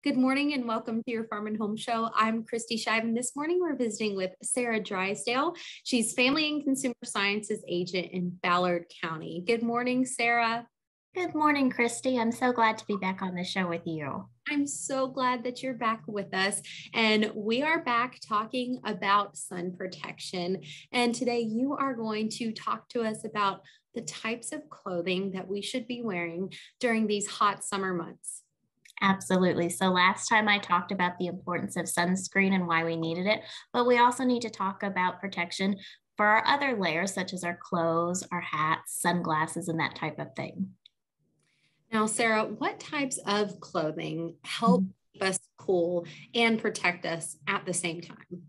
Good morning and welcome to your Farm and Home Show. I'm Kristi and this morning we're visiting with Sarah Drysdale. She's Family and Consumer Sciences Agent in Ballard County. Good morning, Sarah. Good morning, Kristi. I'm so glad to be back on the show with you. I'm so glad that you're back with us. And we are back talking about sun protection. And today you are going to talk to us about the types of clothing that we should be wearing during these hot summer months. Absolutely. So last time I talked about the importance of sunscreen and why we needed it, but we also need to talk about protection for our other layers, such as our clothes, our hats, sunglasses, and that type of thing. Now, Sarah, what types of clothing help keep us cool and protect us at the same time?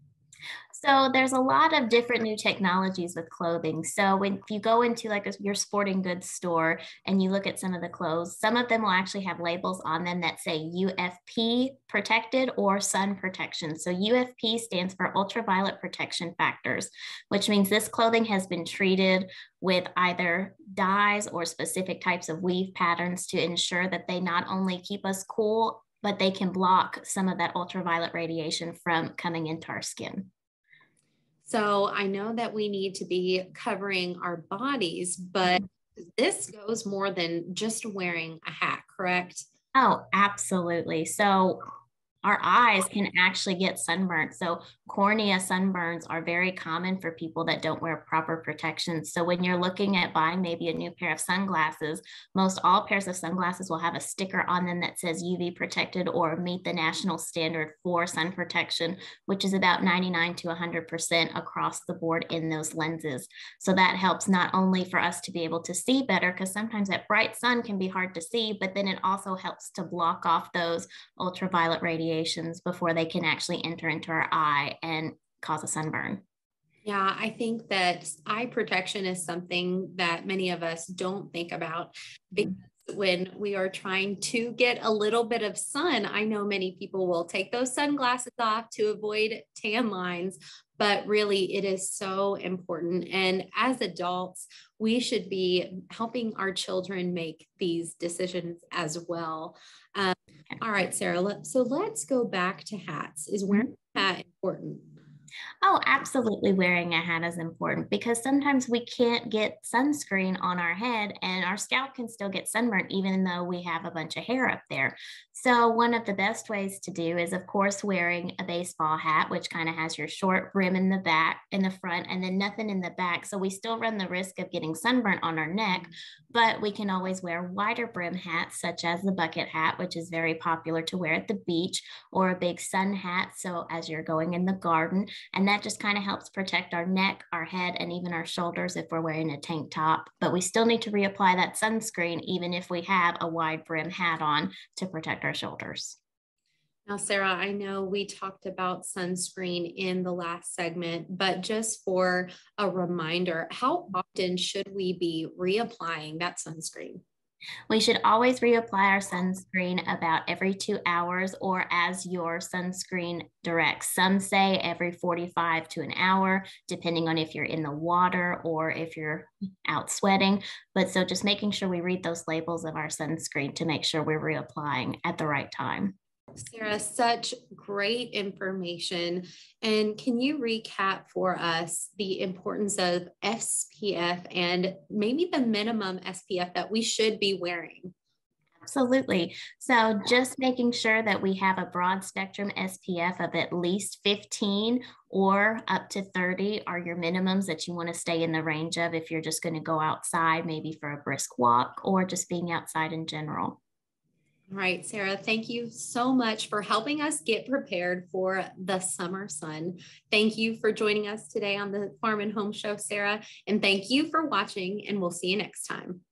So there's a lot of different new technologies with clothing. So if you go into your sporting goods store and you look at some of the clothes, some of them will actually have labels on them that say UFP protected or sun protection. So UFP stands for ultraviolet protection factors, which means this clothing has been treated with either dyes or specific types of weave patterns to ensure that they not only keep us cool, but they can block some of that ultraviolet radiation from coming into our skin. So I know that we need to be covering our bodies, but this goes more than just wearing a hat, correct? Oh, absolutely. So our eyes can actually get sunburnt. So cornea sunburns are very common for people that don't wear proper protection. So when you're looking at buying maybe a new pair of sunglasses, most all pairs of sunglasses will have a sticker on them that says UV protected or meet the national standard for sun protection, which is about 99 to 100% across the board in those lenses. So that helps not only for us to be able to see better, because sometimes that bright sun can be hard to see, but then it also helps to block off those ultraviolet radiation before they can actually enter into our eye and cause a sunburn. Yeah, I think that eye protection is something that many of us don't think about because when we are trying to get a little bit of sun, I know many people will take those sunglasses off to avoid tan lines, but really it is so important. And as adults, we should be helping our children make these decisions as well. All right, Sarah, let's go back to hats. Is wearing a hat important? Oh, absolutely. Wearing a hat is important because sometimes we can't get sunscreen on our head and our scalp can still get sunburnt even though we have a bunch of hair up there. So one of the best ways to do is, of course, wearing a baseball hat, which kind of has your short brim in the back, in the front, and then nothing in the back. So we still run the risk of getting sunburnt on our neck, but we can always wear wider brim hats, such as the bucket hat, which is very popular to wear at the beach, or a big sun hat. So as you're going in the garden, and that just kind of helps protect our neck, our head, and even our shoulders if we're wearing a tank top. But we still need to reapply that sunscreen, even if we have a wide brim hat on to protect our shoulders. Now, Sarah, I know we talked about sunscreen in the last segment, but just for a reminder, how often should we be reapplying that sunscreen? We should always reapply our sunscreen about every 2 hours or as your sunscreen directs. Some say every 45 to an hour, depending on if you're in the water or if you're out sweating. But so just making sure we read those labels of our sunscreen to make sure we're reapplying at the right time. Sarah, such great information. And can you recap for us the importance of SPF and maybe the minimum SPF that we should be wearing? Absolutely. So just making sure that we have a broad spectrum SPF of at least 15 or up to 30 are your minimums that you want to stay in the range of if you're just going to go outside, maybe for a brisk walk or just being outside in general. All right, Sarah, thank you so much for helping us get prepared for the summer sun. Thank you for joining us today on the Farm and Home Show, Sarah, and thank you for watching, and we'll see you next time.